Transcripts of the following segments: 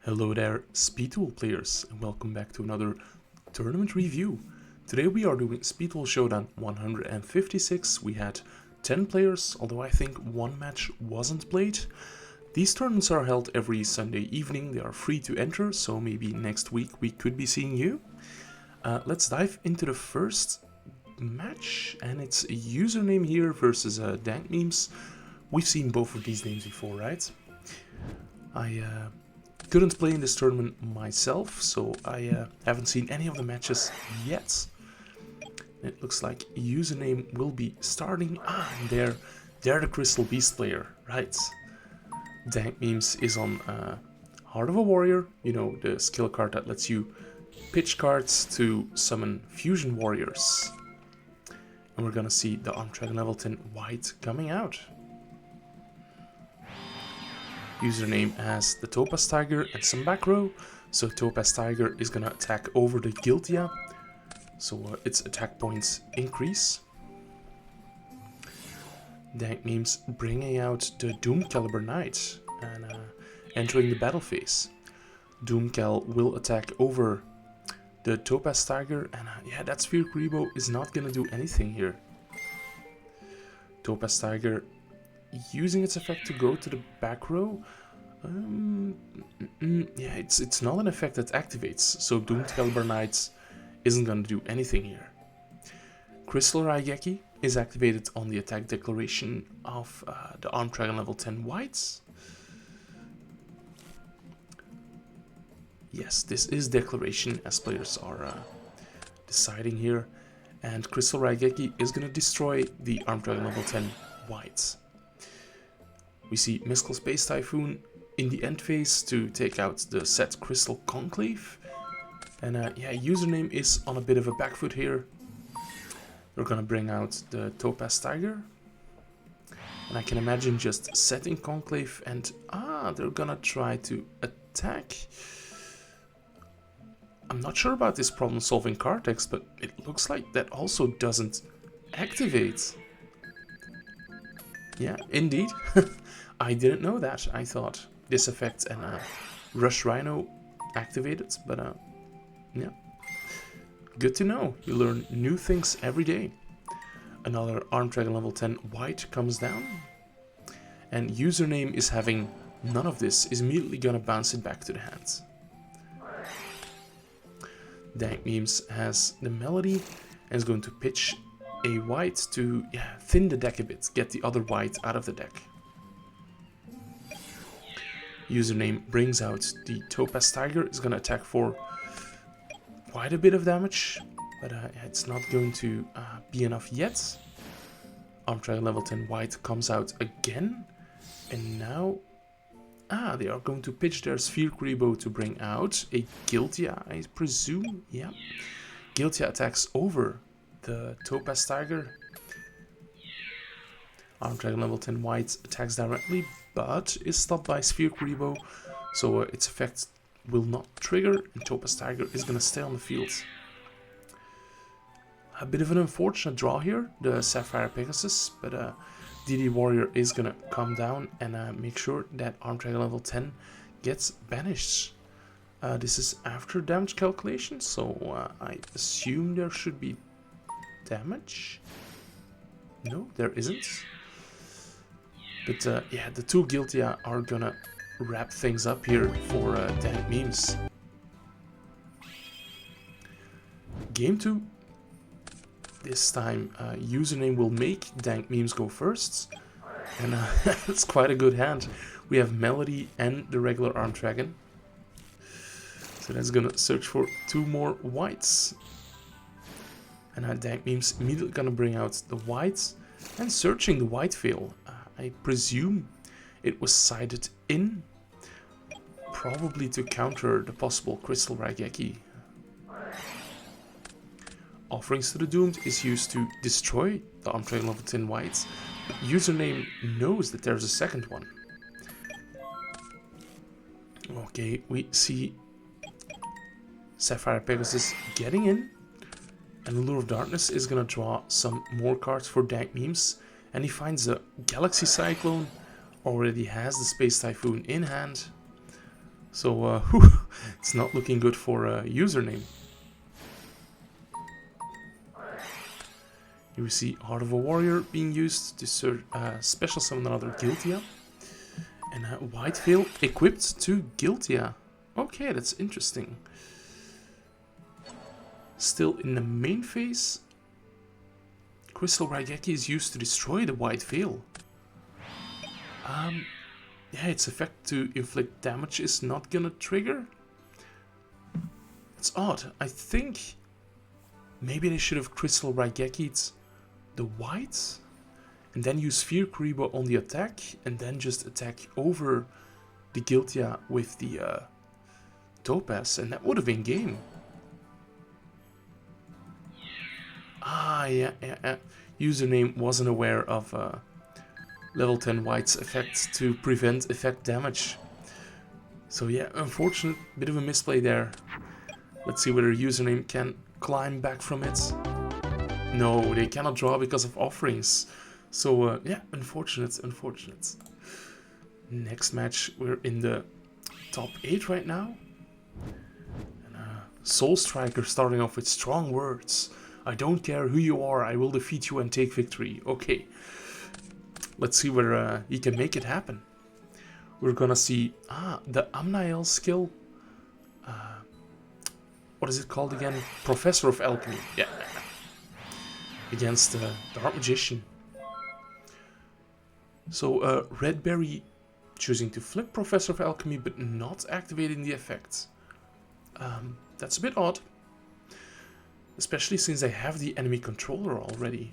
Hello there, Speed Duel players, and welcome back to another tournament review. Today we are doing Speed Duel Showdown 156. We had 10 players, although I think one match wasn't played. These tournaments are held every Sunday evening. They are free to enter, so maybe next week we could be seeing you. Let's dive into the first match, and it's a username here versus Dank Memes. We've seen both of these names before, right? I couldn't play in this tournament myself, so I haven't seen any of the matches yet. It looks like username will be starting. And they're the Crystal Beast player, right? Dank Memes is on Heart of a Warrior, you know, the skill card that lets you pitch cards to summon fusion warriors. And we're gonna see the Arm Dragon level 10 white coming out. Username as the Topaz Tiger and some back row. So Topaz Tiger is gonna attack over the Giltia, so its attack points increase. Dank Memes bringing out the Doomcaliber Knight and entering the battle phase. Doomcal will attack over the Topaz Tiger, and yeah, that Sphere Grebo is not gonna do anything here. Topaz Tiger using its effect to go to the back row. Yeah, it's not an effect that activates, so Doomcaliber Knight isn't gonna do anything here. Crystal Raigeki is activated on the attack declaration of the Arm Dragon level 10 whites. Yes, this is declaration, as players are deciding here, and Crystal Raigeki is gonna destroy the Arm Dragon level 10 whites. We see Mystical Space Typhoon in the end phase to take out the set Crystal Conclave. And yeah, username is on a bit of a back foot here. We're gonna bring out the Topaz Tiger. And I can imagine just setting Conclave and they're gonna try to attack. I'm not sure about this problem solving card text, but it looks like that also doesn't activate. Yeah, indeed. I didn't know that. I thought this effect and Rush Rhino activated, but yeah. Good to know. You learn new things every day. Another Arm Dragon level 10 white comes down. And username is having none of this, is immediately gonna bounce it back to the hand. Dank Memes has the Melody and is going to pitch a white to thin the deck a bit, get the other white out of the deck. Username brings out the Topaz Tiger, is going to attack for quite a bit of damage, but it's not going to be enough yet. Arm Dragon level 10 white comes out again, and now they are going to pitch their Sphere Grebo to bring out a Giltia, I presume. Yeah, Giltia attacks over the Topaz Tiger. Arm Dragon level 10 white attacks directly, but is stopped by Sphere Grebo, so its effect will not trigger, and Topaz Tiger is gonna stay on the field. A bit of an unfortunate draw here, the Sapphire Pegasus, but DD Warrior is gonna come down and make sure that Arm Dragon level 10 gets banished. This is after damage calculation, so I assume there should be damage. No, there isn't. But yeah, the two Giltia are gonna wrap things up here for Dank Memes. Game 2. This time, username will make Dank Memes go first. And that's quite a good hand. We have Melody and the regular Arm Dragon. So that's gonna search for two more whites. And Dank Memes immediately gonna bring out the whites and searching the white veil. I presume it was sided in, probably to counter the possible Crystal Raigeki. Offerings to the Doomed is used to destroy the Arm Dragon level 10 whites, but username knows that there's a second one. Okay, we see Sapphire Pegasus getting in, and Allure of Darkness is gonna draw some more cards for Dank Memes, and he finds a Galaxy Cyclone, already has the Space Typhoon in hand. So, it's not looking good for username. Here we see Heart of a Warrior being used to special summon another Guiltia. And White Veil equipped to Guiltia. Okay, that's interesting. Still in the main phase, Crystal Raigeki is used to destroy the White Veil. Yeah, its effect to inflict damage is not gonna trigger. It's odd. I think maybe they should have Crystal Raigeki'd the white and then use Sphere Kuribo on the attack and then just attack over the Guiltia with the Topaz, and that would have been game. Ah, yeah. Username wasn't aware of level 10 white's effect to prevent effect damage. So yeah, unfortunate, bit of a misplay there. Let's see whether username can climb back from it. No, they cannot draw because of offerings. So yeah, unfortunate. Next match, we're in the top 8 right now. And, Soul Striker starting off with strong words. I don't care who you are, I will defeat you and take victory. Okay, let's see where he can make it happen. We're gonna see the Amnael skill. What is it called again? Professor of Alchemy. Yeah. Against the Dark Magician. So Redberry choosing to flip Professor of Alchemy but not activating the effect. That's a bit odd. Especially since they have the enemy controller already.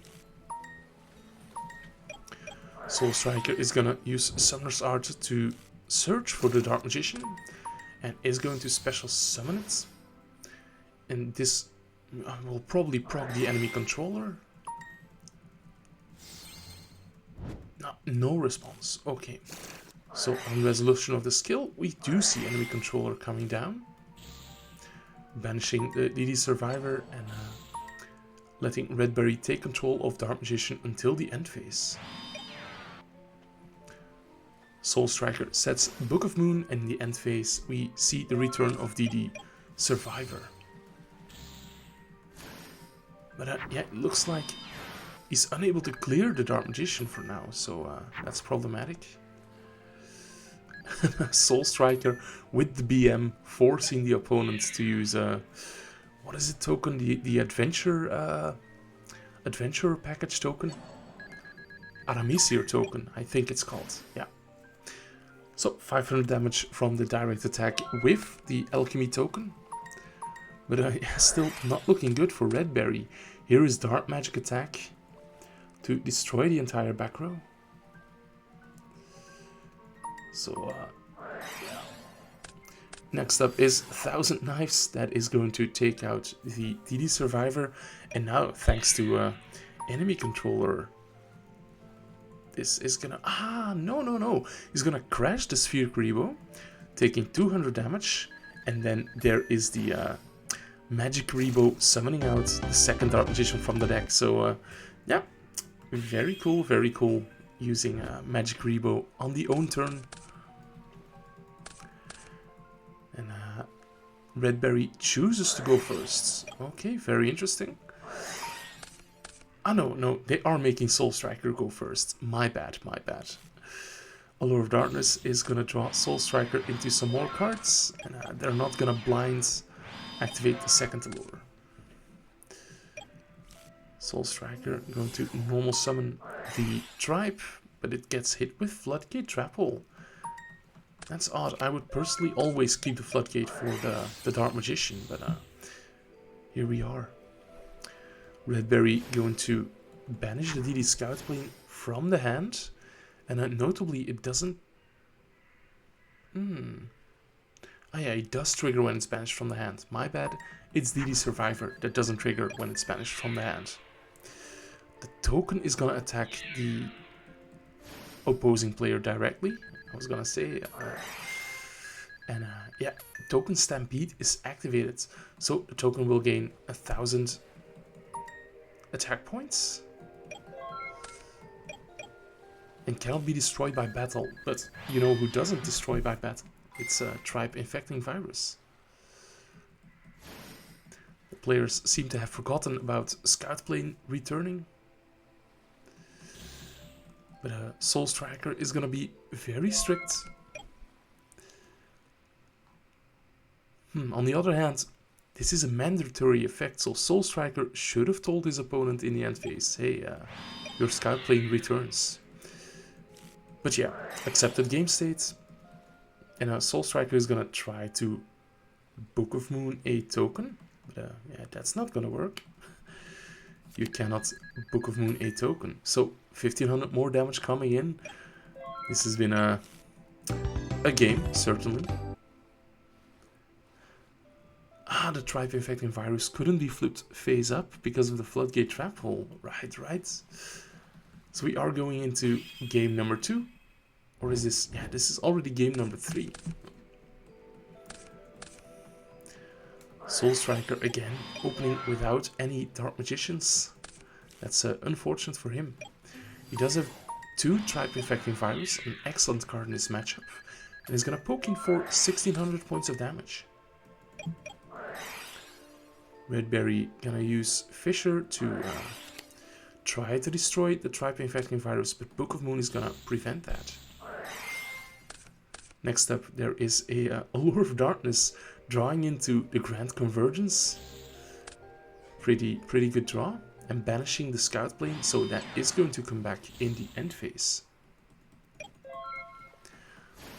Soul Striker is gonna use Summoner's Art to search for the Dark Magician and is going to special summon it. And this will probably proc the enemy controller. No response. Okay. So on resolution of the skill, we do see enemy controller coming down. Banishing the DD Survivor and letting Redberry take control of Dark Magician until the end phase. Soul Striker sets Book of Moon, and in the end phase we see the return of DD Survivor. But yeah, it looks like he's unable to clear the Dark Magician for now, so that's problematic. Soul Striker with the BM forcing the opponent to use what is it token? The adventure package token? Aramesir token, I think it's called. Yeah. So 500 damage from the direct attack with the alchemy token. But still not looking good for Redberry. Here is Dark Magic attack to destroy the entire back row. So next up is 1000 Knives. That is going to take out the DD Survivor. And now, thanks to enemy controller, this is gonna... no. He's gonna crash the Sphere Kuribo, taking 200 damage. And then there is the Magic Kuribo summoning out the second Dark Magician from the deck. So yeah, very cool. Using Magic Kuribo on the own turn. And Redberry chooses to go first. Okay, very interesting. No, they are making Soul Striker go first. My bad. Allure of Darkness is gonna draw Soul Striker into some more cards, and they're not gonna blind activate the second Allure. Soul Striker going to normal summon the Tribe, but it gets hit with Floodgate Trap Hole. That's odd. I would personally always keep the Floodgate for the Dark Magician, but here we are. Redberry going to banish the DD Scout Plane from the hand, and notably it doesn't... yeah, it does trigger when it's banished from the hand. My bad. It's DD Survivor that doesn't trigger when it's banished from the hand. The token is gonna attack the opposing player directly. I was gonna say, and yeah, token Stampede is activated, so the token will gain 1000 attack points and cannot be destroyed by battle. But you know who doesn't destroy by battle? It's a tribe infecting virus. The players seem to have forgotten about Scout Plane returning. But Soul Striker is gonna be very strict. On the other hand, this is a mandatory effect, so Soul Striker should have told his opponent in the end phase, hey, your Scout Plane returns. But yeah, accepted game state. And Soul Striker is gonna try to Book of Moon a token. But yeah, that's not gonna work. You cannot Book of Moon a token. So 1500 more damage coming in. This has been a game, certainly. The Tribe Infecting Virus couldn't be flipped phase up because of the Floodgate Trap Hole. Right. So we are going into game number 2. Or is this... yeah, this is already game number 3. Soul Striker again, opening without any Dark Magicians. That's unfortunate for him. He does have 2 Tribe Infecting Virus, an excellent card in this matchup. And he's gonna poke in for 1600 points of damage. Redberry gonna use Fissure to try to destroy the Tribe Infecting Virus, but Book of Moon is gonna prevent that. Next up, there is a Allure of Darkness drawing into the Grand Convergence. Pretty good draw. And banishing the Scout Plane, so that is going to come back in the end phase.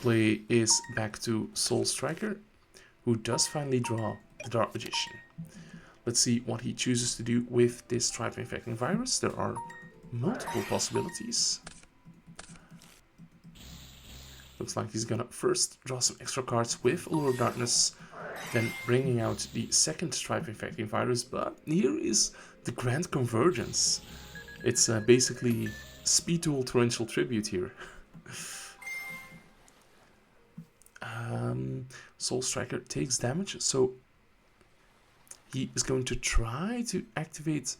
Play is back to Soul Striker, who does finally draw the Dark Magician. Let's see what he chooses to do with this Tribe Infecting Virus. There are multiple possibilities. Looks like he's gonna first draw some extra cards with Allure of Darkness, then bringing out the second Tribe Infecting Virus, but here is the Grand Convergence. It's basically Speed Duel Torrential Tribute here. Soul Striker takes damage, so he is going to try to activate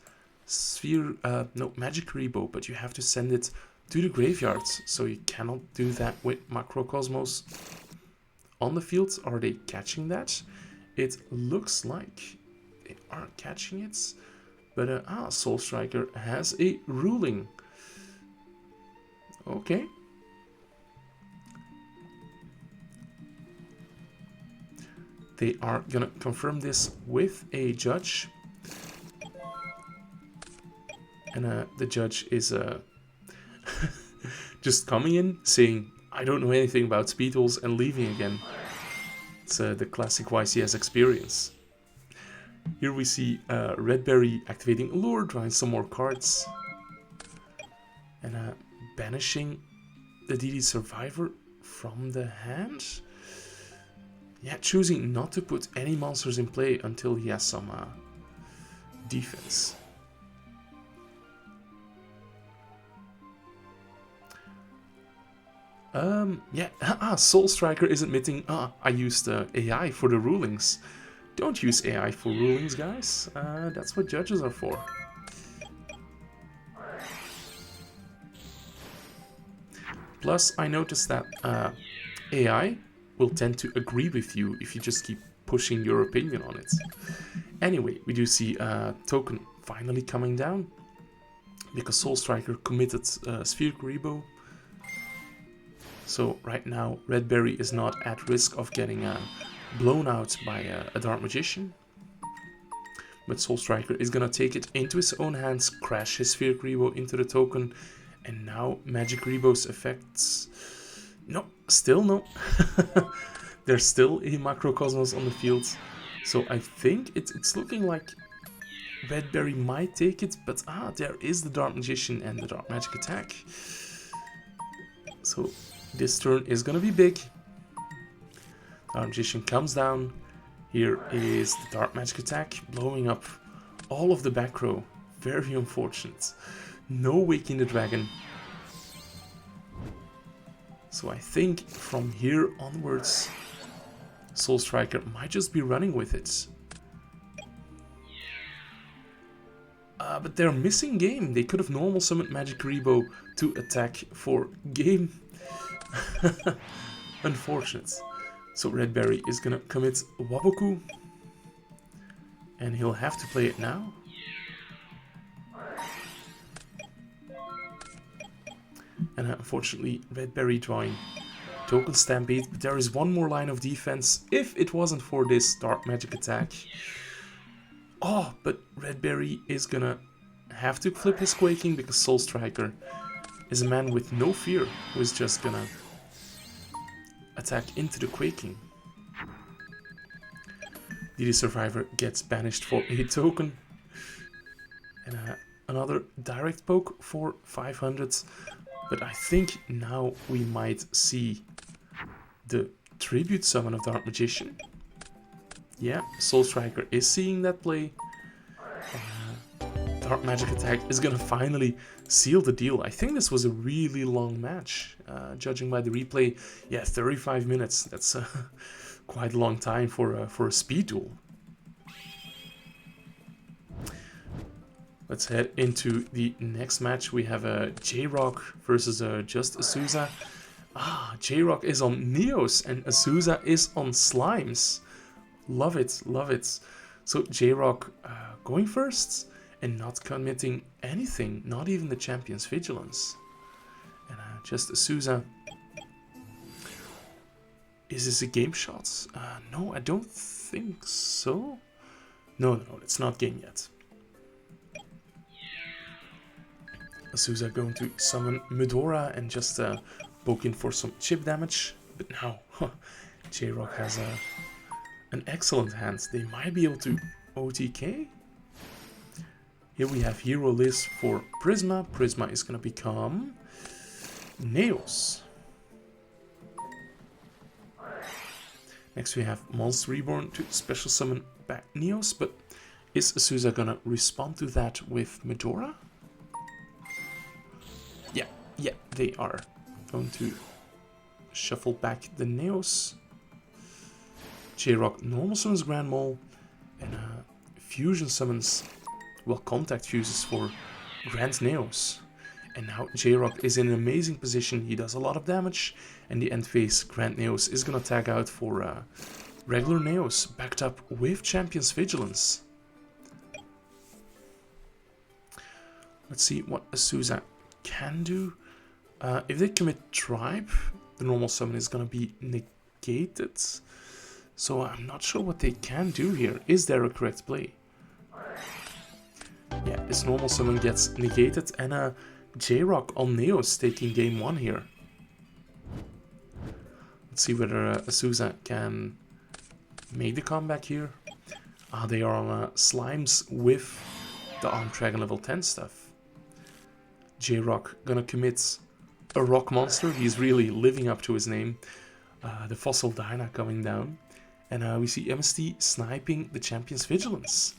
Magic Rebo, but you have to send it to the graveyard, so you cannot do that with Macrocosmos on the field. Are they catching that? It looks like they are catching it, but Soul Striker has a ruling. Okay. They are gonna confirm this with a judge, and the judge is just coming in saying, I don't know anything about speed duels, and leaving again. It's the classic YCS experience. Here we see Redberry activating Allure, drawing some more cards, and banishing the DD Survivor from the hand. Yeah, choosing not to put any monsters in play until he has some defense. Yeah, Soul Striker is admitting, I used AI for the rulings. Don't use AI for rulings, guys. That's what judges are for. Plus, I noticed that AI will tend to agree with you if you just keep pushing your opinion on it. Anyway, we do see Token finally coming down, because Soul Striker committed Spheric Rebo. So right now, Redberry is not at risk of getting blown out by a Dark Magician. But Soul Striker is gonna take it into his own hands, crash his Spheric Rebo into the token, and now Magic Rebo's effects... No, still no. There's still a Macrocosmos on the field. So I think it's looking like Redberry might take it, but there is the Dark Magician and the Dark Magic attack. So this turn is gonna be big. Dark Magician comes down. Here is the Dark Magic attack, blowing up all of the back row. Very unfortunate. No Waking the Dragon. So I think from here onwards, Soul Striker might just be running with it. But they're missing game. They could have normal summoned Magic Rebo to attack for game. Unfortunate. So Redberry is gonna commit Waboku, and he'll have to play it now. And unfortunately, Redberry drawing Token Stampede, but there is one more line of defense if it wasn't for this Dark Magic attack. Oh, but Redberry is gonna have to flip his Quaking because Soul Striker is a man with no fear who is just gonna attack into the Quaking. DD Survivor gets banished for a token. And another direct poke for 500. But I think now we might see the tribute summon of Dark Magician. Yeah, Soul Striker is seeing that play. Dark Magic attack is gonna finally seal the deal. I think this was a really long match, judging by the replay. Yeah, 35 minutes. That's quite a long time for a speed duel. Let's head into the next match. We have J-Rock versus Just Azusa. Ah, J-Rock is on Neos and Azusa is on Slimes. Love it, love it. So J-Rock going first and not committing anything, not even the Champion's Vigilance. And Just Azusa. Is this a game shot? No, I don't think so. No, it's not game yet. Azusa going to summon Medora and just poke in for some chip damage. But now, J-Rock has an excellent hand. They might be able to OTK. Here we have Hero Liz for Prisma. Prisma is going to become Neos. Next we have Monster Reborn to special summon back Neos. But is Azusa going to respond to that with Medora? Yeah, they are going to shuffle back the Neos. J-Rock normal summons Grand Mole and fusion summons, well, contact fuses for Grand Neos. And now J-Rock is in an amazing position. He does a lot of damage, and the end phase Grand Neos is gonna tag out for regular Neos, backed up with Champion's Vigilance. Let's see what Azusa can do. If they commit Tribe, the normal summon is gonna be negated. So I'm not sure what they can do here. Is there a correct play? Yeah, his normal summon gets negated and J-Rock on Neos taking game 1 here. Let's see whether Azusa can make the comeback here. They are on Slimes with the Armed Dragon level 10 stuff. J-Rock gonna commit a rock monster. He's really living up to his name. The Fossil Dyna coming down. And we see MST sniping the Champion's Vigilance.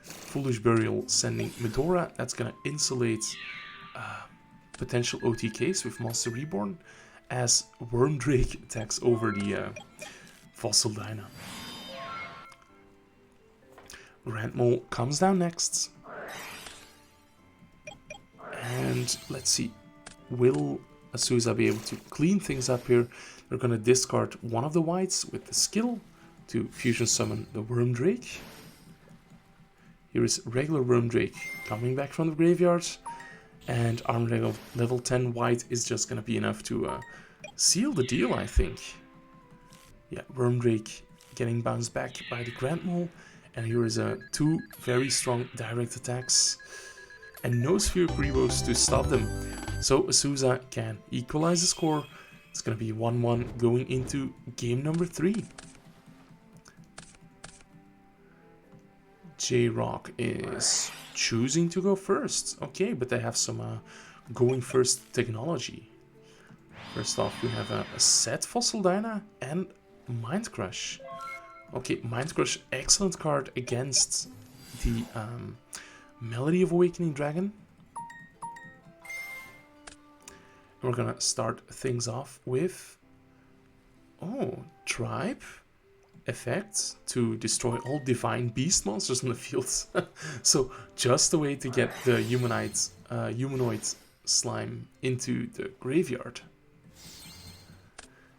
Foolish Burial sending Medora. That's gonna insulate potential OTKs with Monster Reborn as Wormdrake attacks over the Fossil Dyna. Grand Mole comes down next. And let's see, will Azusa be able to clean things up here? They're going to discard one of the whites with the skill to fusion summon the Wormdrake. Here is regular Wormdrake coming back from the graveyard. And Armed level 10 white is just going to be enough to seal the deal, I think. Yeah, Wormdrake getting bounced back by the Grand Mole. And here is 2 very strong direct attacks. And no Sphere Grievos to stop them. So Azusa can equalize the score. It's going to be 1-1 going into game number 3. J-Rock is choosing to go first. Okay, but they have some going first technology. First off, we have a set Fossil Dyna and Mind Crush. Okay, Mind Crush, excellent card against the Melody of Awakening Dragon. And we're gonna start things off with Tribe effect to destroy all divine beast monsters in the field. So just a way to get the humanoid slime into the graveyard.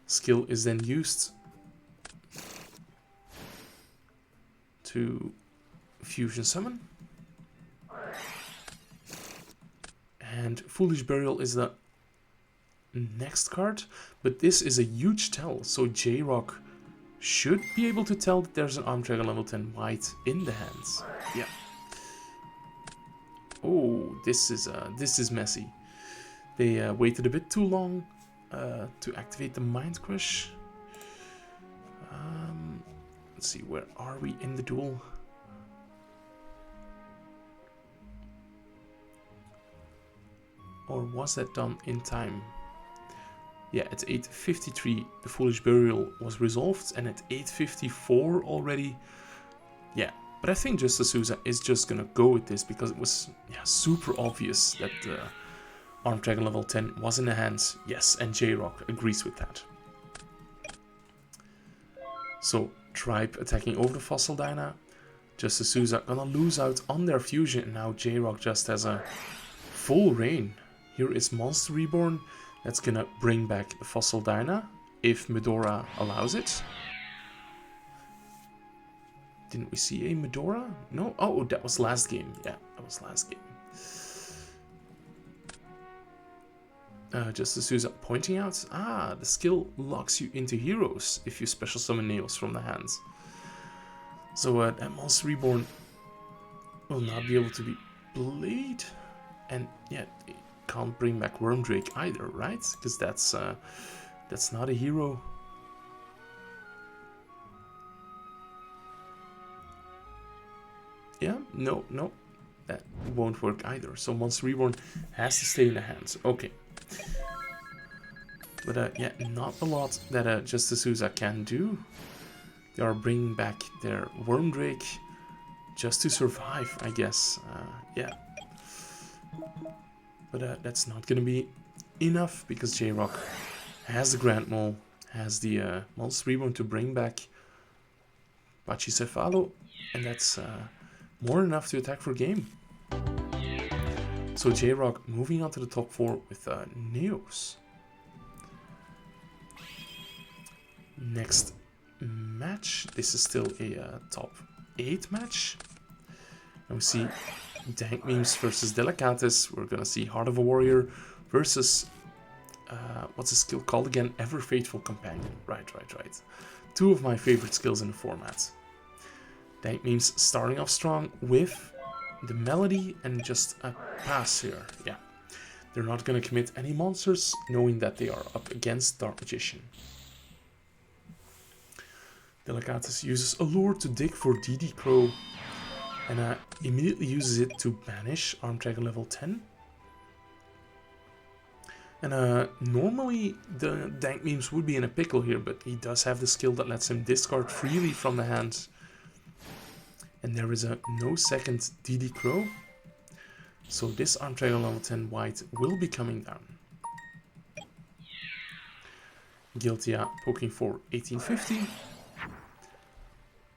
skill is then used to fusion summon. And Foolish Burial is the next card, but this is a huge tell, so J-Rock should be able to tell that there's an Arm Dragon level 10 white in the hands. Yeah. Oh, this is messy. They waited a bit too long to activate the Mind Crush. Let's see, where are we in the duel? Or was that done in time? Yeah, at 8:53 the Foolish Burial was resolved, and at 8:54 already. Yeah, but I think Justice Souza is just gonna go with this because it was super obvious that Armed Dragon level 10 was in the hands. Yes, and J-Rock agrees with that. So Tribe attacking over the Fossil Dyna. Justice Souza gonna lose out on their fusion, and now J-Rock just has a full reign. Here is Monster Reborn. That's gonna bring back the Fossil Dyna, if Medora allows it. Didn't we see a Medora? No? Oh, that was last game. Yeah, that was last game. Justice Souza pointing out, the skill locks you into heroes if you special summon nails from the hands. So that Monster Reborn will not be able to be played. And yeah, it can't bring back Wormdrake either, right? Because that's not a hero. Yeah, no, that won't work either. So Monster Reborn has to stay in the hands. Okay. But yeah, not a lot that Justice Souza can do. They are bringing back their Wormdrake just to survive, I guess. Yeah. But that's not going to be enough because J-Rock has the Grand Mole, has the Monster Reborn to bring back Pachycephalo, and that's more than enough to attack for game. So J-Rock moving on to the top 4 with Neos. Next match, this is still a top 8 match. And we see Dank Memes versus Delicatus. We're gonna see Heart of a Warrior versus what's the skill called again? Ever Faithful Companion. Right. Two of my favorite skills in the format. Dank Memes starting off strong with the Melody and just a pass here. Yeah, they're not gonna commit any monsters, knowing that they are up against Dark Magician. Delicatus uses Allure to dig for DD Crow, and immediately uses it to banish Armed Dragon level 10. And normally the Dank Memes would be in a pickle here, but he does have the skill that lets him discard freely from the hand. And there is a no second DD Crow. So this Armed Dragon level 10 white will be coming down. Guiltia poking for 1850.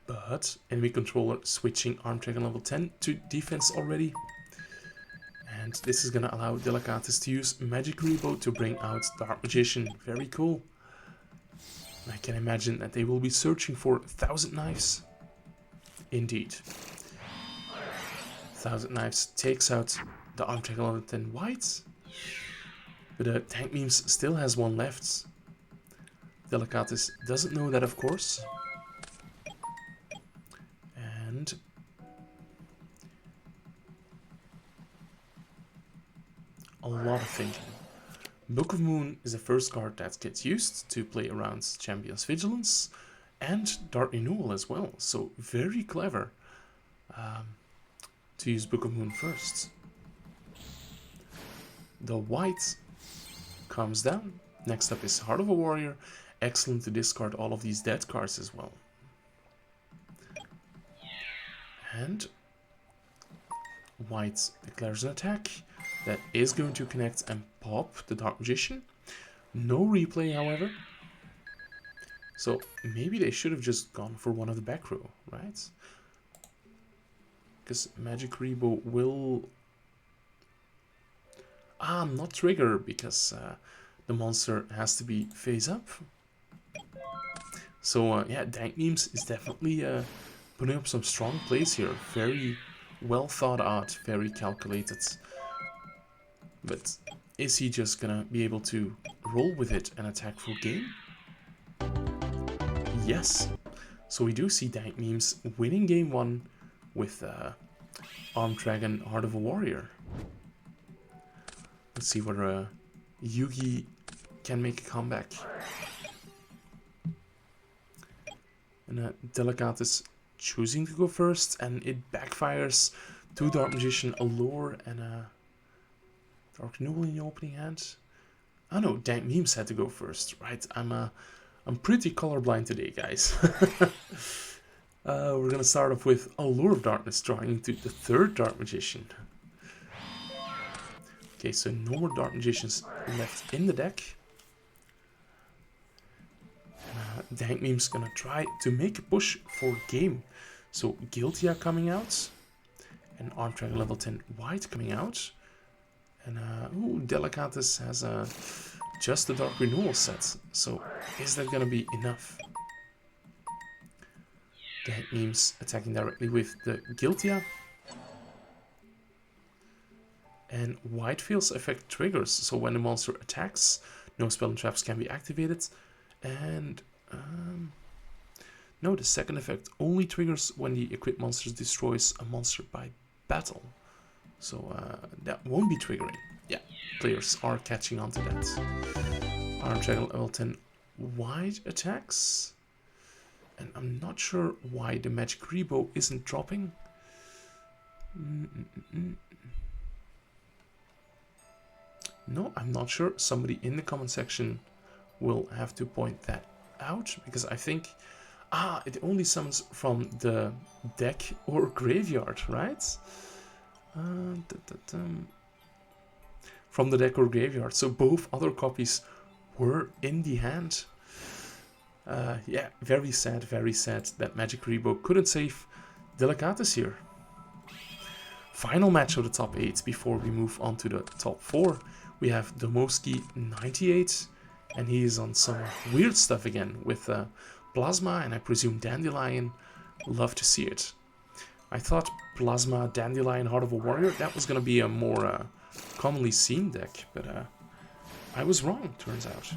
But enemy controller switching Armed Dragon level 10 to defense already. And this is going to allow Delicatus to use Magic Rebo to bring out Dark Magician. Very cool. I can imagine that they will be searching for 1000 Knives. Indeed. 1000 Knives takes out the Armed Dragon level 10 white. But Dank Memes still has one left. Delicatus doesn't know that, of course. And a lot of thinking. Book of Moon is the first card that gets used to play around Champion's Vigilance and Dark Renewal as well. So very clever to use Book of Moon first. The white comes down. Next up is Heart of a Warrior. Excellent to discard all of these dead cards as well. And white declares an attack that is going to connect and pop the Dark Magician. No replay, however. So maybe they should have just gone for one of the back row, right? Because Magic Rebo will not trigger because the monster has to be face up. So yeah, Dank Memes is definitely putting up some strong plays here. Very well thought out, very calculated. But is he just gonna be able to roll with it and attack full game? Yes. So we do see Dank Memes winning game 1 with Armed Dragon, Heart of a Warrior. Let's see whether Yugi can make a comeback. And Delicat is choosing to go first, and it backfires. 2 Dark Magician, a Lure, and a Dark Renewal in the opening hand. Oh no, Dank Memes had to go first, right? I'm pretty colorblind today, guys. We're gonna start off with Allure of Darkness, drawing into the 3rd Dark Magician. Okay, so no more Dark Magicians left in the deck. Dank Meme's gonna try to make a push for game. So Guiltia coming out, and Arm Dragon level 10 White coming out. And ooh, Delicatus has just the Dark Renewal set. So is that gonna be enough? Dank Memes attacking directly with the Guiltia. And White Field's effect triggers, so when the monster attacks, no spell and traps can be activated. And no, the second effect only triggers when the equipped monster destroys a monster by battle. So that won't be triggering. Yeah, players are catching on to that. Arm Dragon level 10 White attacks. And I'm not sure why the Magic Rebo isn't dropping. No, I'm not sure. Somebody in the comment section will have to point that out, because I think it only summons from the deck or graveyard, right? From the deck or graveyard, so both other copies were in the hand. Yeah, very sad that Magic Rebo couldn't save Delicatus here. Final match of the top 8 before we move on to the top 4. We have Domoski 98, and he is on some weird stuff again with Plasma and I presume Dandelion. Love to see it. I thought Plasma, Dandelion, Heart of a Warrior, that was going to be a more commonly seen deck, but I was wrong, turns out.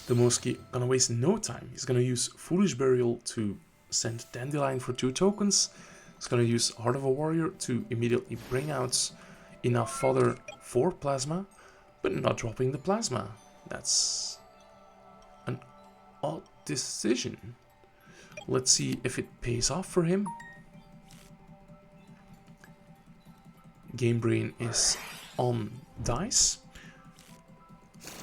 Domoski gonna waste no time. He's gonna use Foolish Burial to send Dandelion for 2 tokens. He's gonna use Heart of a Warrior to immediately bring out enough fodder for Plasma, but not dropping the Plasma. That's an odd decision. Let's see if it pays off for him. Game Brain is on dice.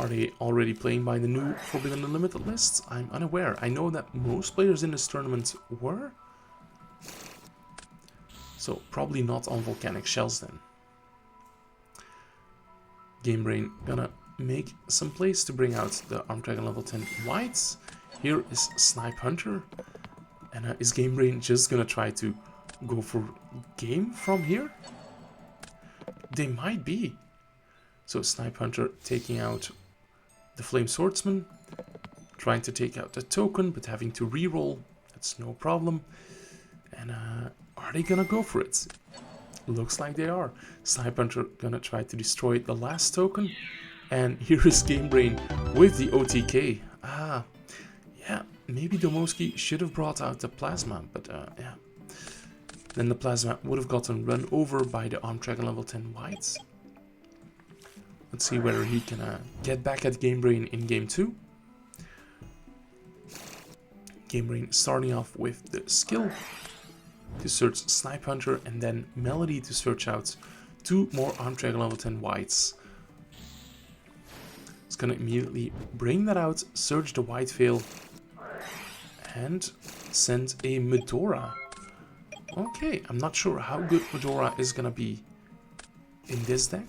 Are they already playing by the new Forbidden Unlimited list? I'm unaware. I know that most players in this tournament were. So probably not on Volcanic Shells then. Game Brain gonna make some plays to bring out the Armed Dragon level 10 Whites. Here is Snipe Hunter. And is Game Brain just gonna try to go for game from here? They might be. So Snipe Hunter taking out the Flame Swordsman, trying to take out the token, but having to reroll. That's no problem. And are they gonna go for it? Looks like they are. Snipe Hunter gonna try to destroy the last token. And here is Game Brain with the OTK. Yeah, maybe Domoski should have brought out the Plasma, but yeah. Then the Plasma would have gotten run over by the Armed Dragon level 10 Whites. Let's see whether he can get back at Game Brain in game 2. Game Brain starting off with the skill to search Snipe Hunter, and then Melody to search out 2 more Armed Dragon level 10 Whites. It's gonna immediately bring that out, search the White Veil, and send a Medora. Okay, I'm not sure how good Medora is gonna be in this deck.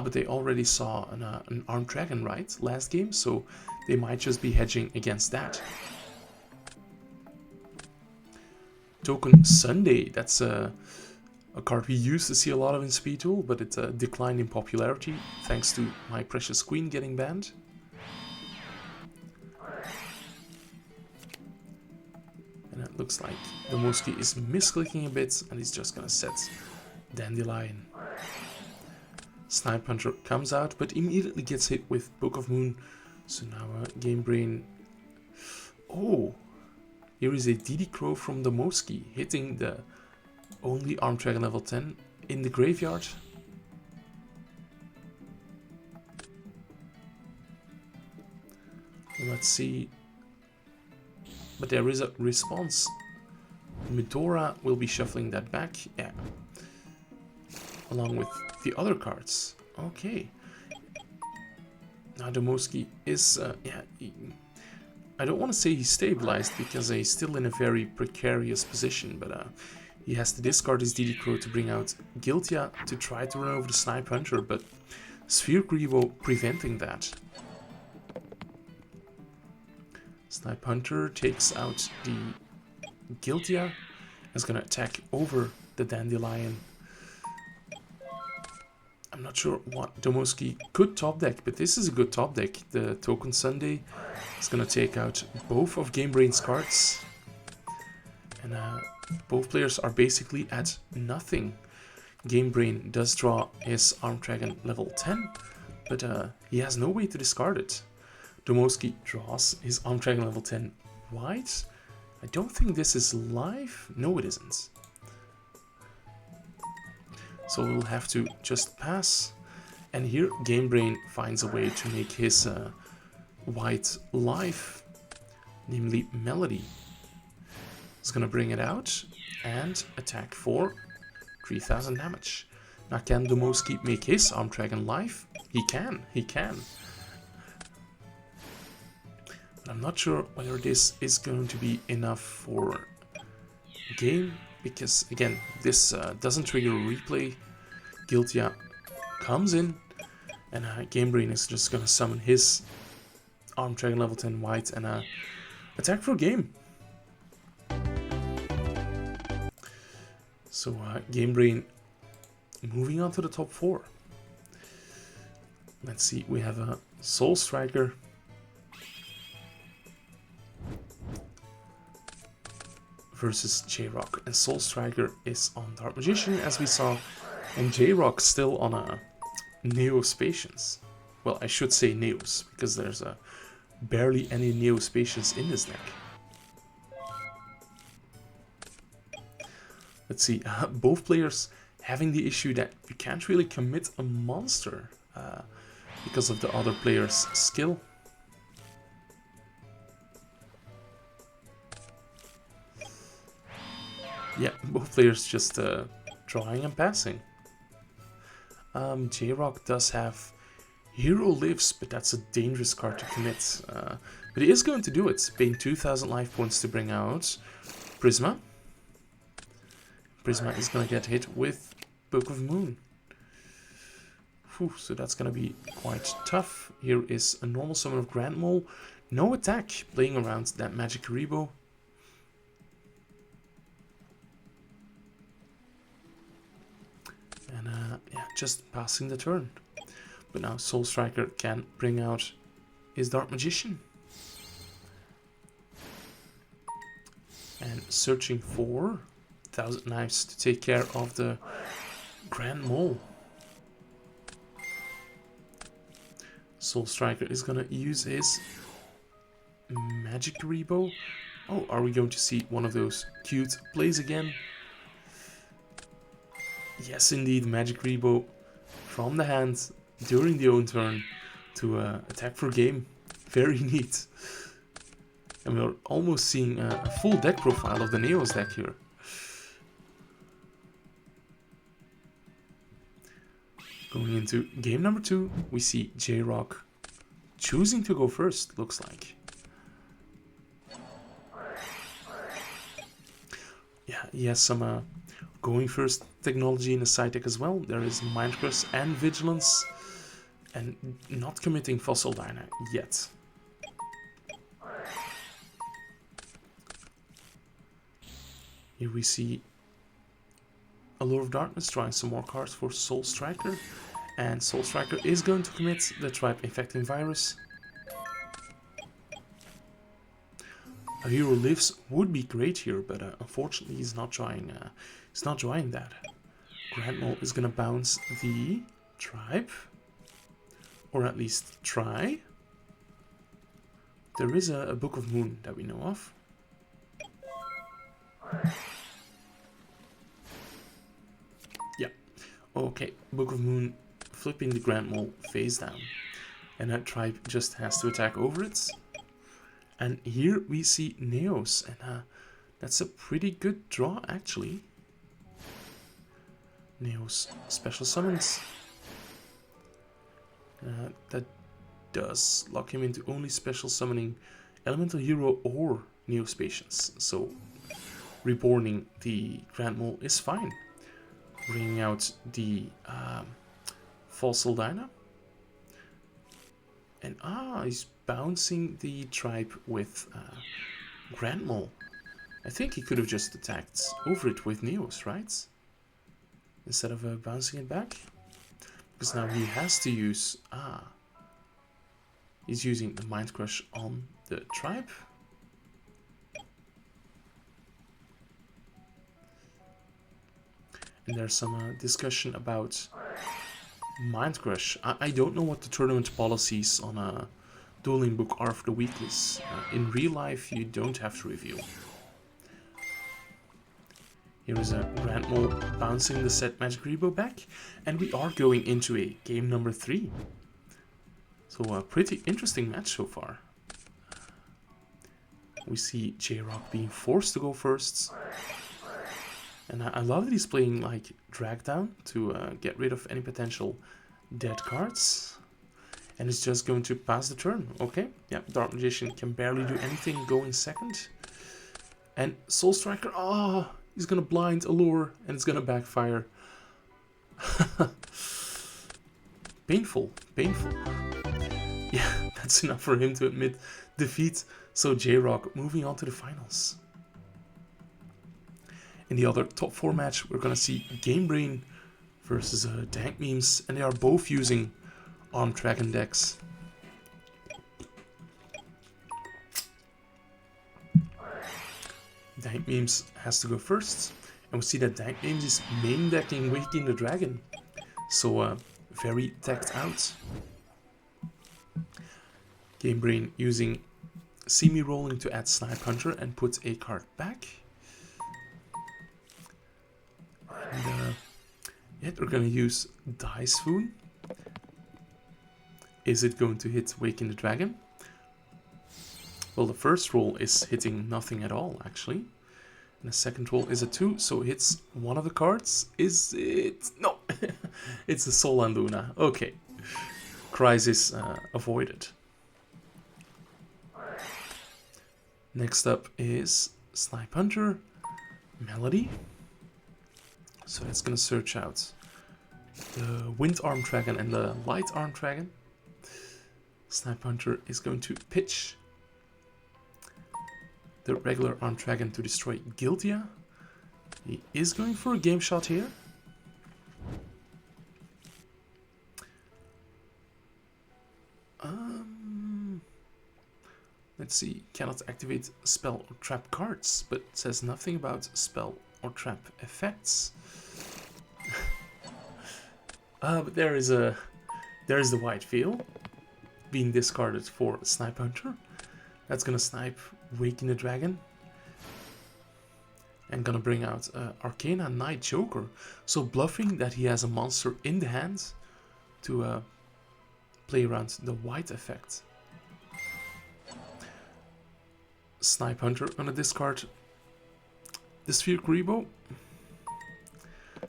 But they already saw an Armed Dragon, right, last game, so they might just be hedging against that. Token Sunday, that's a card we used to see a lot of in Speed Duel, but it declined in popularity thanks to My Precious Queen getting banned. looks like Domoski is misclicking a bit, and he's just gonna set Dandelion. Snipe Hunter comes out, but immediately gets hit with Book of Moon. So now Game Brain... Oh! Here is a DD Crow from Domoski, hitting the only Arm Dragon level 10 in the graveyard. Let's see. But there is a response. Medora will be shuffling that back, yeah, along with the other cards. Okay. Now Domoski is, yeah, I don't want to say he's stabilized because he's still in a very precarious position, but he has to discard his DD Crow to bring out Giltia to try to run over the Snipe Hunter, but Sphere Grivo preventing that. Snipe Hunter takes out the Giltia, is going to attack over the Dandelion. I'm not sure what Domoski could top deck, but this is a good top deck. The Token Sunday is going to take out both of Game Brain's cards. And both players are basically at nothing. Game Brain does draw his Arm Dragon level 10, but he has no way to discard it. Domoski draws his Arm Dragon level 10 white. I don't think this is live. No, it isn't. So we'll have to just pass. And here Game Brain finds a way to make his white live, namely Melody. He's gonna bring it out and attack for 3000 damage. Now can Domoski make his Arm Dragon live? He can. But I'm not sure whether this is going to be enough for game, because again, this doesn't trigger a replay. Giltia comes in, and Game Brain is just gonna summon his Arm Dragon level 10 white and attack for game. So Game Brain moving on to the top 4. Let's see, we have a Soul Striker versus J-Rock, and Soul Striker is on Dark Magician, as we saw, and J-Rock still on a Neos Patience. Well, I should say Neos, because there's barely any Neos Patience in this deck. Let's see, both players having the issue that you can't really commit a monster because of the other player's skill. Yeah, both players just drawing and passing. J-Rock does have Hero Lives, but that's a dangerous card to commit. But he is going to do it, paying 2000 life points to bring out Prisma. Prisma is going to get hit with Book of Moon. Whew, so that's going to be quite tough. Here is a normal summon of Grand Mole. No attack, playing around that Magic Karibo. And yeah, just passing the turn. But now Soul Striker can bring out his Dark Magician. And searching for 1000 Knives to take care of the Grand Mole. Soul Striker is gonna use his Magic Karibo. Oh, are we going to see one of those cute plays again? Yes, indeed, Magic Karibo from the hand during the own turn to attack for game. Very neat. And we're almost seeing a full deck profile of the Neos deck here. Going into game number 2, we see J-Rock choosing to go first, looks like. Yeah, he has some going first technology in the side deck as well. There is Mind Curse and Vigilance, and not committing Fossil Dyna yet. Here we see Allure of Darkness drawing some more cards for Soul Striker, and Soul Striker is going to commit the Tribe Infecting Virus. A hero lives would be great here, but unfortunately he's not trying. He's not trying that. Grand Mole is gonna bounce the tribe, or at least try. There is a Book of Moon that we know of. Yeah. Okay. Book of Moon flipping the Grand Mole face down, and that tribe just has to attack over it. And here we see Neos, and that's a pretty good draw actually. Neos special summons. That does lock him into only special summoning Elemental Hero or Neos Patience. So reborning the Grand Mole is fine. Bringing out the Fossil Dyna. And he's bouncing the tribe with Grand Mole. I think he could have just attacked over it with Neos, right? Instead of bouncing it back. Because now he has to use... he's using the Mind Crush on the tribe. And there's some discussion about Mind Crush. I don't know what the tournament policies on Dueling Book are for the weeklies. In real life, you don't have to review. Here is a Grand Mole bouncing the set Magic Rebo back, and we are going into a game number 3. So a pretty interesting match so far. We see J-Rock being forced to go first. And I love that he's playing like Drag Down to get rid of any potential dead cards. And it's just going to pass the turn. Okay, yeah, Dark Magician can barely do anything going second. And Soul Striker, he's gonna blind Allure and it's gonna backfire. Painful, painful. Yeah, that's enough for him to admit defeat. So J-Rock moving on to the finals. In the other top 4 match, we're gonna see Game Brain versus Dank Memes, and they are both using Armed Dragon decks. Dank Memes has to go first, and we see that Dank Memes is main decking Waking the Dragon, so very decked out. Game Brain using Semi Rolling to add Snipe Hunter and put a card back. And yeah, they're gonna use Die Swoon. Is it going to hit Waking the Dragon? Well, the first roll is hitting nothing at all, actually. And the second roll is a 2, so it hits one of the cards. Is it? No! It's a Soul Luna. Okay. Crisis avoided. Next up is Snipe Hunter, Melody. So that's gonna search out the Wind Arm Dragon and the Light Arm Dragon. Snipe Hunter is going to pitch the regular Arm Dragon to destroy Guiltia. He is going for a game shot here. Let's see, cannot activate spell or trap cards, but says nothing about spell or trap effects. But there is the White Veil being discarded for Snipe Hunter. That's gonna snipe Waking the Dragon. And gonna bring out Arcana Knight Joker. So bluffing that he has a monster in the hand to play around the white effect. Snipe Hunter gonna discard the Sphere Grebo.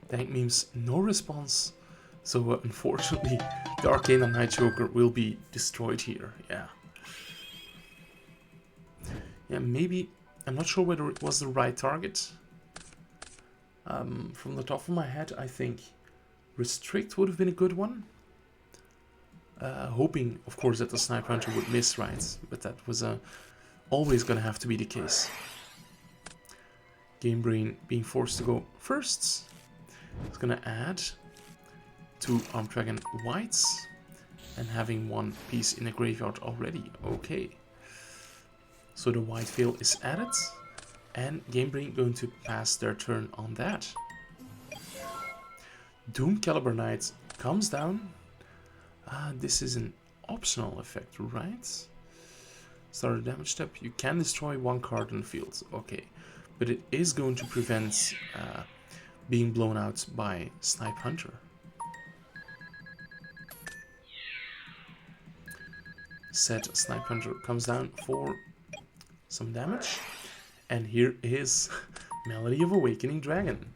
Dank Memes, no response. So unfortunately, the Arcana Knight Joker will be destroyed here. Yeah. Yeah, maybe, I'm not sure whether it was the right target. From the top of my head, I think Restrict would have been a good one. Hoping, of course, that the Snipe Hunter would miss, right? But that was always going to have to be the case. Game Brain being forced to go first. It's going to add 2 Armed Dragon Whites and having 1 piece in the graveyard already. Okay. So the white veil is added, and Game Brain going to pass their turn on that. Doom Caliber Knight comes down. This is an optional effect, right? Start a damage step. You can destroy one card in the field. Okay, but it is going to prevent being blown out by Snipe Hunter. Said Snipe Hunter comes down for some damage. And here is Melody of Awakening Dragon.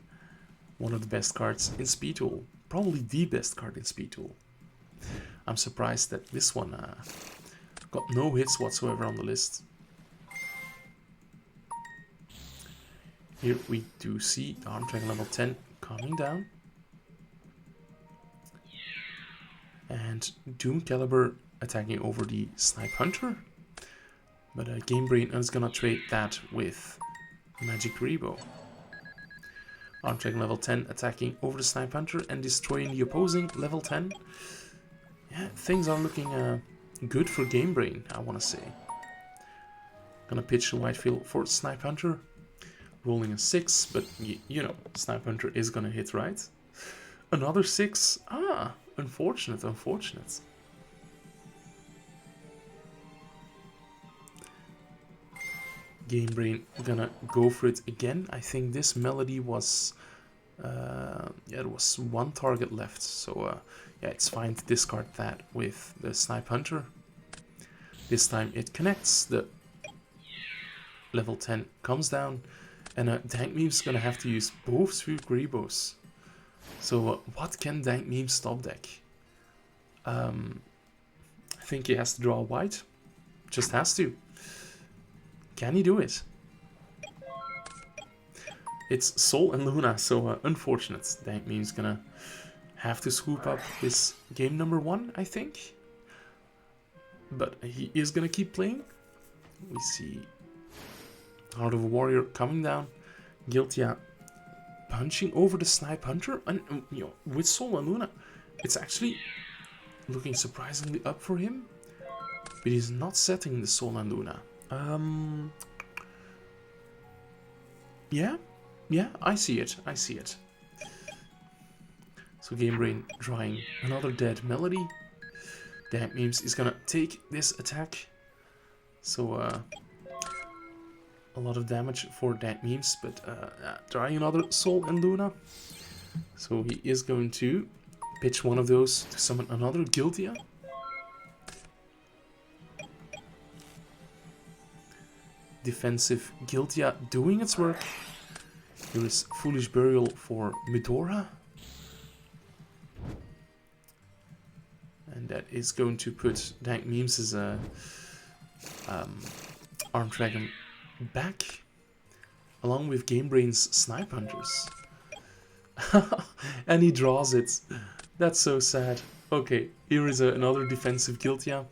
One of the best cards in Speed Duel. Probably the best card in Speed Duel. I'm surprised that this one got no hits whatsoever on the list. Here we do see Arm Dragon level 10 coming down. And Doom Caliber attacking over the Snipe Hunter. But Game Brain is gonna trade that with Magic Rebo. Arm Dragon level 10 attacking over the Snipe Hunter and destroying the opposing level 10. Yeah, things are looking good for Game Brain, I wanna say. Gonna pitch the white field for Snipe Hunter. Rolling a 6, but you know, Snipe Hunter is gonna hit, right? Another 6. Unfortunate, unfortunate. Game Brain gonna go for it again. I think this Melody was... yeah, there was one target left. So, yeah, it's fine to discard that with the Snipe Hunter. This time it connects. The level 10 comes down. And Dank Meme's gonna have to use both Sphere Rebos. So, what can Dank Meme stop deck? I think he has to draw a white. Just has to. Can he do it? It's Sol and Luna, so unfortunate. Dank Meme's gonna have to scoop up his game number 1, I think. But he is gonna keep playing. We see Heart of a Warrior coming down. Guiltia punching over the Snipe Hunter. And you know, with Sol and Luna, it's actually looking surprisingly up for him. But he's not setting the Sol and Luna. Yeah, I see it. So Game Brain drawing another dead Melody. Dank Memes is gonna take this attack. So a lot of damage for Dank Memes, but drawing another Sol and Luna. So he is going to pitch one of those to summon another Guiltia. Defensive Guiltia doing its work. Here is Foolish Burial for Medora. And that is going to put Dank Memes' Arm Dragon back, along with Game Brain's Snipe Hunters. And he draws it. That's so sad. Okay, here is another defensive Guiltia.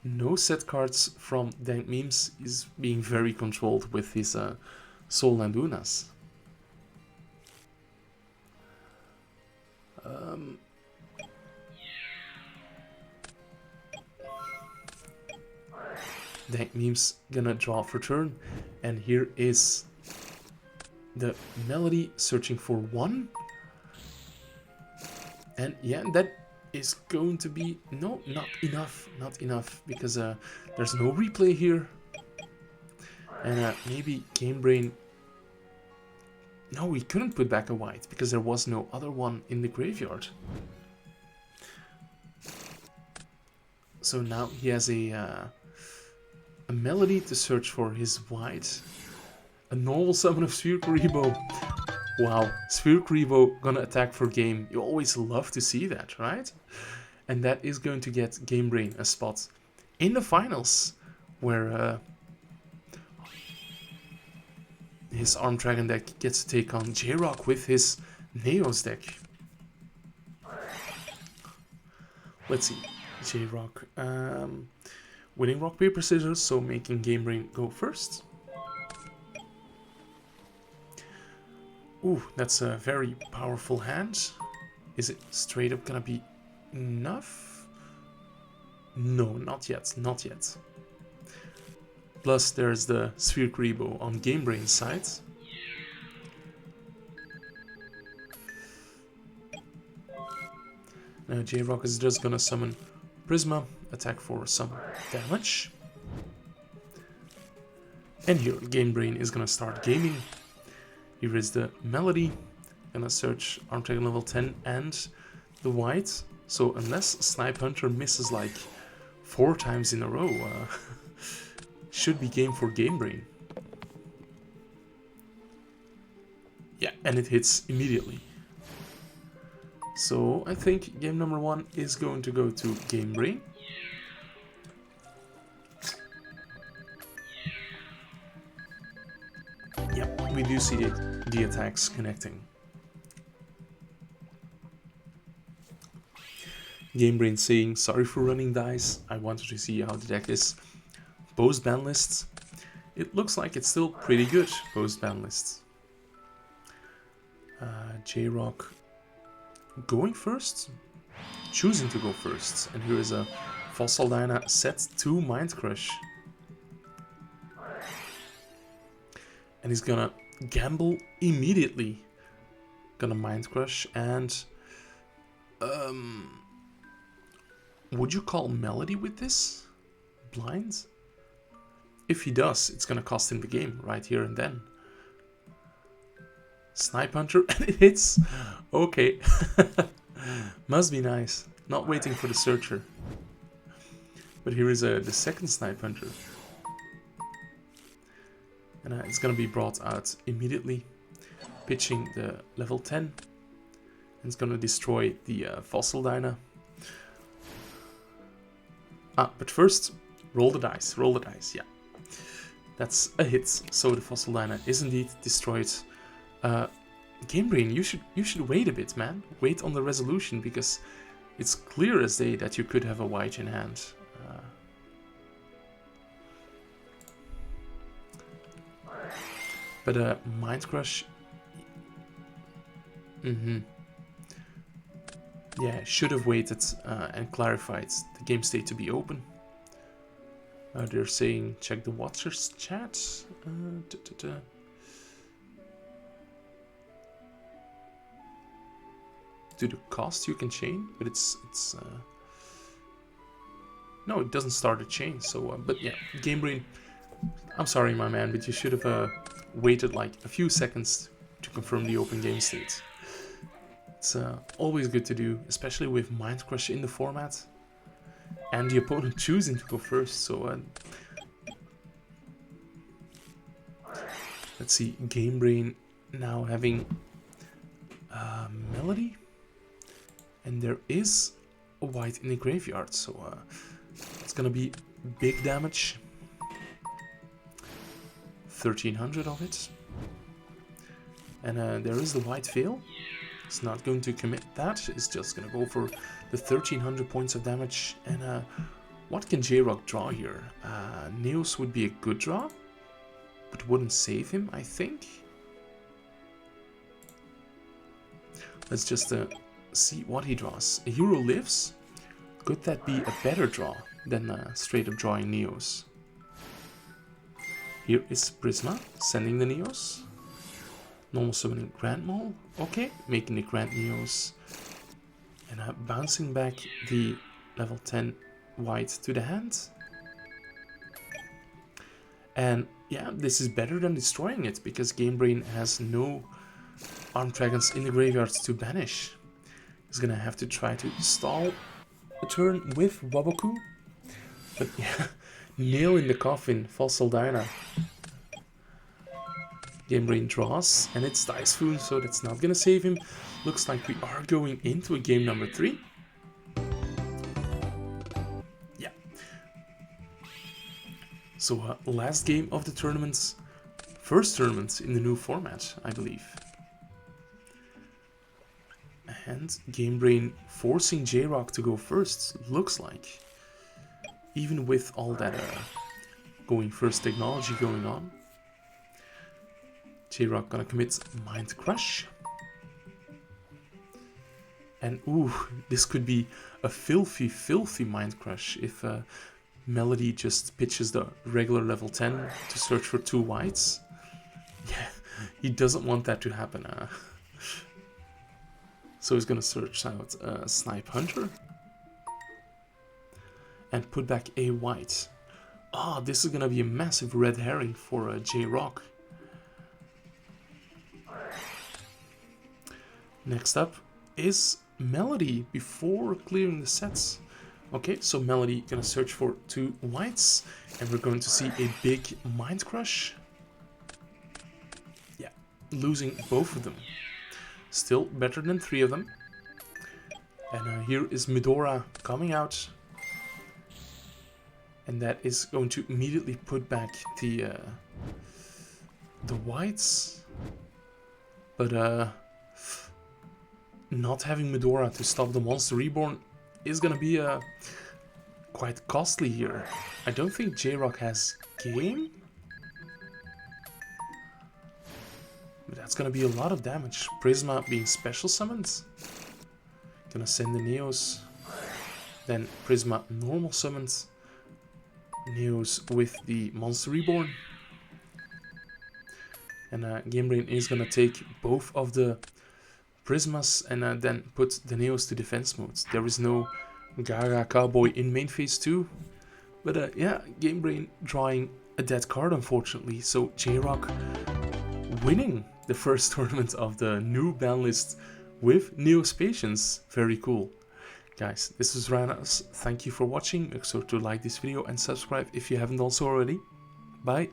No set cards from Dank Memes. Is being very controlled with his Sol and Lunas. Dank Memes gonna draw for turn, and here is the Melody searching for 1. And yeah, that is going to be... No, not enough, because there's no replay here. And maybe Game Brain... No, we couldn't put back a white, because there was no other one in the graveyard. So now he has a Melody to search for his white. A normal summon of Sphere Rebo. Wow, Sphere Rebo gonna attack for game. You always love to see that, right? And that is going to get Game Brain a spot in the finals, where his Arm Dragon deck gets to take on J-Rock with his Neos deck. Let's see, J-Rock winning rock, paper, scissors, so making Game Brain go first. Ooh, that's a very powerful hand. Is it straight up gonna be enough? No, not yet, not yet. Plus there's the Sphere Rebo on Game Brain's side. Now J-Rock is just gonna summon Prisma, attack for some damage. And here Game Brain is gonna start gaming. Here is the Melody. Gonna search Arm Dragon level 10 and the white. So unless Snipe Hunter misses like 4 times in a row, should be game for Game Brain. Yeah, and it hits immediately. So I think game number 1 is going to go to Game Brain. Yeah, we do see the attacks connecting. Game Brain saying, sorry for running dice, I wanted to see how the deck is. Post ban lists, it looks like it's still pretty good post ban lists. J-Rock going first, choosing to go first, and here is a Fossil Dyna set to Mind Crush. And he's gonna gamble immediately. Gonna Mind Crush and would you call Melody with this? Blind? If he does, it's gonna cost him the game right here and then. Snipe Hunter, and it hits. Okay. Must be nice. Not waiting for the searcher. But here is the second Snipe Hunter. And it's gonna be brought out immediately. Pitching the level 10. And it's gonna destroy the Fossil Dyna. But first, roll the dice, yeah. That's a hit, so the Fossil Dyna is indeed destroyed. Game Brain, you should wait a bit, man. Wait on the resolution, because it's clear as day that you could have a white in hand. But Mind Crush... Yeah, should have waited and clarified the game state to be open. They're saying check the watchers chat. To the cost you can chain, but it's no, it doesn't start a chain. So, but yeah, Game Brain. I'm sorry, my man, but you should have waited like a few seconds to confirm the open game state. It's always good to do, especially with Mind Crush in the format, and the opponent choosing to go first. So let's see, Game Brain now having Melody, and there is a white in the graveyard, so it's gonna be big damage. 1300 of it, and there is the white veil. It's not going to commit that, it's just gonna go for the 1300 points of damage. And what can J-Rock draw here? Neos would be a good draw, but wouldn't save him, I think. Let's just see what he draws. A hero lives. Could that be a better draw than straight up drawing Neos? Here is Prisma, sending the Neos. Normal summoning Grand Mole. Okay, making the Grand Neos. And bouncing back the level 10 white to the hand. And yeah, this is better than destroying it, because Game Brain has no Armed Dragons in the graveyards to banish. He's gonna have to try to stall a turn with Waboku. But yeah, nail in the coffin, Fossil Dyna. Game Brain draws, and it's Dicefoon, so that's not gonna save him. Looks like we are going into a game number 3. Yeah. So last game of the tournament. First tournament in the new format, I believe. And Game Brain forcing J-Rock to go first, looks like. Even with all that going first technology going on. J-Rock gonna commit Mind Crush. And ooh, this could be a filthy, filthy Mind Crush if Melody just pitches the regular level 10 to search for 2 whites. Yeah, he doesn't want that to happen. So he's gonna search out Snipe Hunter and put back a white. Ah, this is gonna be a massive red herring for J-Rock. Next up is Melody before clearing the sets. Okay, so Melody gonna search for 2 whites, and we're going to see a big Mind Crush. Yeah, losing both of them. Still better than 3 of them. And here is Medora coming out. And that is going to immediately put back the whites. But not having Medora to stop the Monster Reborn is gonna be quite costly here. I don't think J-Rock has game. But that's gonna be a lot of damage. Prisma being special summoned. Gonna send the Neos. Then Prisma normal summoned. Neos with the Monster Reborn. And Game Brain is gonna take both of the Prismas and then put the Neos to defense mode. There is no Gaga Cowboy in main phase 2. But yeah, Game Brain drawing a dead card unfortunately. So J-Rock winning the first tournament of the new ban list with Neos Patience. Very cool. Guys, this was Ranas. Thank you for watching. Make sure to like this video and subscribe if you haven't done so already. Bye.